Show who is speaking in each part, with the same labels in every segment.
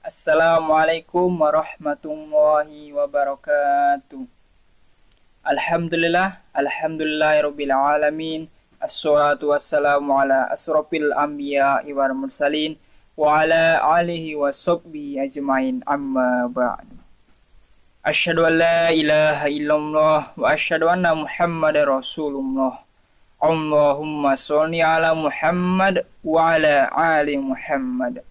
Speaker 1: Assalamualaikum warahmatullahi wabarakatuh. Alhamdulillahirabbil alamin. Assalatu wassalamu ala asrofil anbiya wal mursalin wa ala alihi wa sahbihi ajmain amma ba'du. Asyhadu an la ilaha illallah wa asyhadu anna Muhammadar Rasulullah. Allahumma sholli ala Muhammad wa ala ali Muhammad.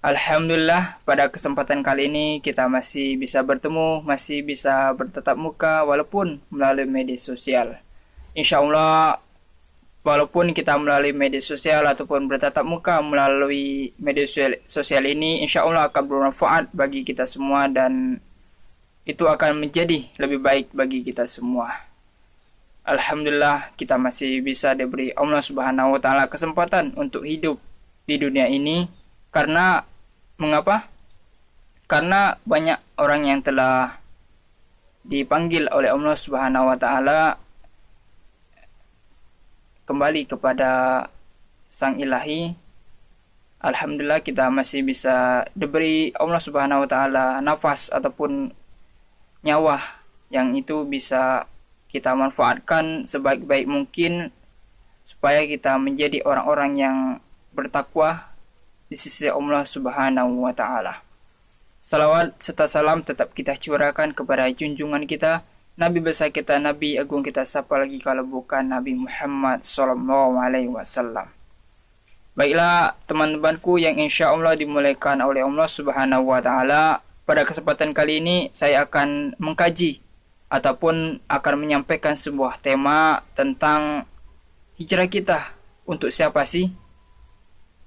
Speaker 1: Alhamdulillah, pada kesempatan kali ini kita masih bisa bertemu, masih bisa bertatap muka walaupun melalui media sosial. Insya Allah, walaupun kita melalui media sosial ataupun bertatap muka melalui media sosial ini, insya Allah akan bermanfaat bagi kita semua dan itu akan menjadi lebih baik bagi kita semua. Alhamdulillah, kita masih bisa diberi Allah Subhanahu wa Ta'ala kesempatan untuk hidup di dunia ini. Mengapa? Karena banyak orang yang telah dipanggil oleh Allah Subhanahu wa Ta'ala kembali kepada Sang Ilahi. Alhamdulillah, kita masih bisa diberi Allah Subhanahu wa Ta'ala nafas ataupun nyawa yang itu bisa kita manfaatkan sebaik-baik mungkin supaya kita menjadi orang-orang yang bertakwa di sisi Allah Subhanahu wa Ta'ala. Salawat serta salam tetap kita curahkan kepada junjungan kita, Nabi besar kita, Nabi agung kita, siapa lagi kalau bukan Nabi Muhammad sallallahu alaihi wasallam. Baiklah teman-temanku yang insya Allah dimuliakan oleh Allah Subhanahu wa Ta'ala, pada kesempatan kali ini saya akan mengkaji ataupun akan menyampaikan sebuah tema tentang hijrah kita untuk siapa sih?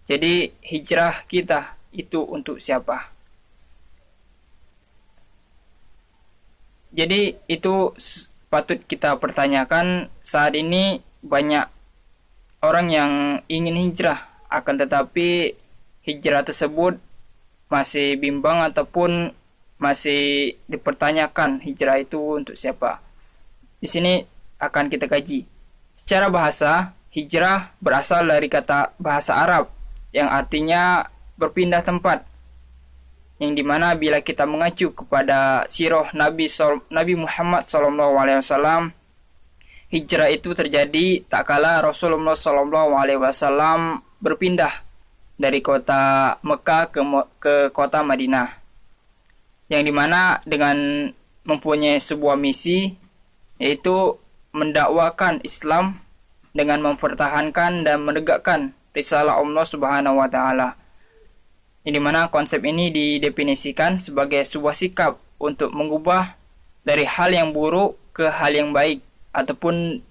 Speaker 1: Jadi hijrah kita itu untuk siapa? Jadi itu patut kita pertanyakan. Saat ini banyak orang yang ingin hijrah, akan tetapi hijrah tersebut masih bimbang ataupun masih dipertanyakan hijrah itu untuk siapa. Di sini akan kita kaji. Secara bahasa, hijrah berasal dari kata bahasa Arab yang artinya berpindah tempat, yang dimana bila kita mengacu kepada sirah Nabi Muhammad SAW, hijrah itu terjadi tak kala Rasulullah SAW berpindah dari kota Mekah ke kota Madinah, yang dimana dengan mempunyai sebuah misi, yaitu mendakwakan Islam dengan mempertahankan dan menegakkan risalah Allah Subhanahu wa Ta'ala. Ini mana konsep ini didefinisikan sebagai sebuah sikap untuk mengubah dari hal yang buruk ke hal yang baik ataupun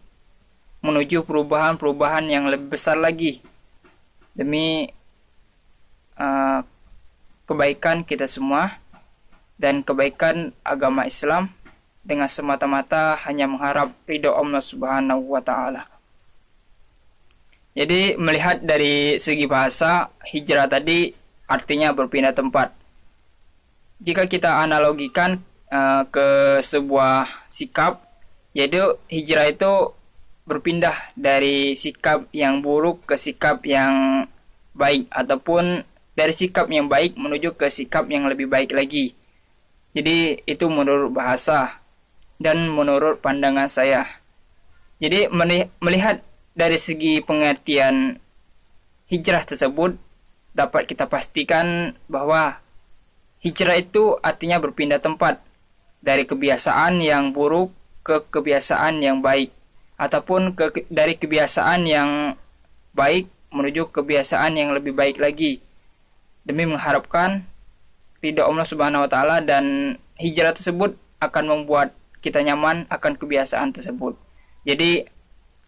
Speaker 1: menuju perubahan-perubahan yang lebih besar lagi demi kebaikan kita semua dan kebaikan agama Islam, dengan semata-mata hanya mengharap ridho Allah Subhanahu wa Ta'ala. Jadi melihat dari segi bahasa, hijrah tadi artinya berpindah tempat. Jika kita analogikan ke sebuah sikap, yaitu hijrah itu berpindah dari sikap yang buruk ke sikap yang baik, ataupun dari sikap yang baik menuju ke sikap yang lebih baik lagi. Jadi itu menurut bahasa dan menurut pandangan saya. Jadi melihat dari segi pengertian hijrah tersebut, dapat kita pastikan bahwa hijrah itu artinya berpindah tempat dari kebiasaan yang buruk ke kebiasaan yang baik, ataupun dari kebiasaan yang baik menuju kebiasaan yang lebih baik lagi, demi mengharapkan ridha Allah Subhanahu wa Ta'ala, dan hijrah tersebut akan membuat kita nyaman akan kebiasaan tersebut. Jadi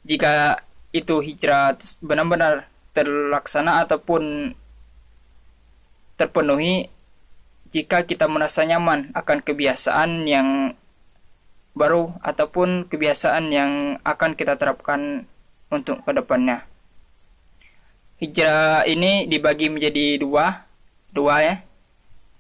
Speaker 1: jika itu hijrah benar-benar terlaksana ataupun terpenuhi, jika kita merasa nyaman akan kebiasaan yang baru ataupun kebiasaan yang akan kita terapkan untuk kedepannya. Hijrah ini dibagi menjadi dua ya.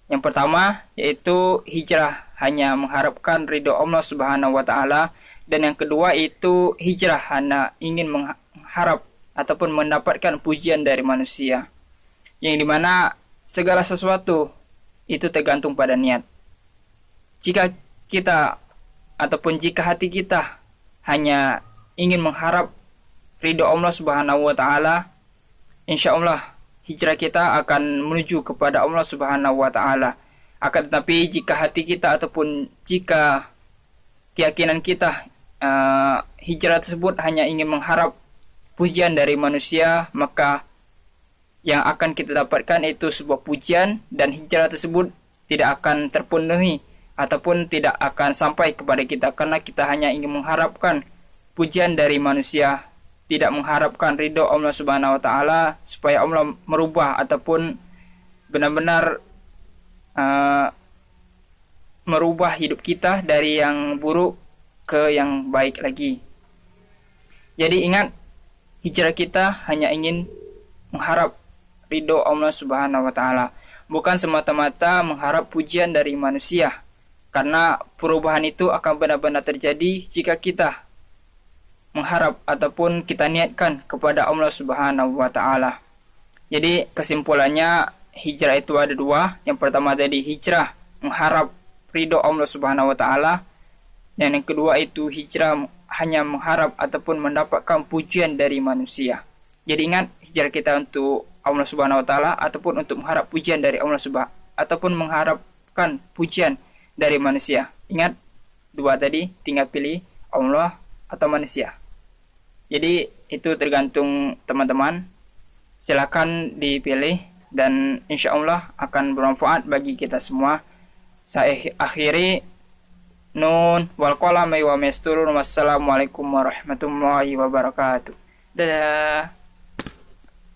Speaker 1: Yang pertama yaitu hijrah hanya mengharapkan ridho Allah Subhanahu wa Ta'ala, dan yang kedua itu hijrah hanya ingin mengharap ataupun mendapatkan pujian dari manusia, yang dimana segala sesuatu itu tergantung pada niat. Jika kita ataupun jika hati kita hanya ingin mengharap ridho Allah Subhanahu wa taala, insya Allah hijrah kita akan menuju kepada Allah Subhanahu wa taala. Akan tetapi jika hati kita ataupun jika keyakinan kita hijrah tersebut hanya ingin mengharap pujian dari manusia, maka yang akan kita dapatkan itu sebuah pujian, dan hijrah tersebut tidak akan terpenuhi ataupun tidak akan sampai kepada kita, karena kita hanya ingin mengharapkan pujian dari manusia, tidak mengharapkan ridho Allah Subhanahu wa taala supaya Allah merubah ataupun benar-benar merubah hidup kita dari yang buruk ke yang baik lagi. Jadi ingat, hijrah kita hanya ingin mengharap ridho Allah Subhanahu wa taala, bukan semata-mata mengharap pujian dari manusia. Karena perubahan itu akan benar-benar terjadi jika kita mengharap ataupun kita niatkan kepada Allah Subhanahu wa taala. Jadi kesimpulannya, hijrah itu ada dua. Yang pertama tadi hijrah mengharap ridho Allah Subhanahu wa taala, dan yang kedua itu hijrah hanya mengharap ataupun mendapatkan pujian dari manusia. Jadi ingat, hijrah kita untuk Allah Subhanahu wa taala ataupun untuk mengharap pujian dari Allah Subhanahu ataupun mengharapkan pujian dari manusia. Ingat, dua tadi, tinggal pilih Allah atau manusia. Jadi itu tergantung teman-teman. Silakan dipilih dan insya Allah akan bermanfaat bagi kita semua. Saya akhiri, nun wal qalami wa masturun. Wassalamualaikum warahmatullahi wabarakatuh. Dadah.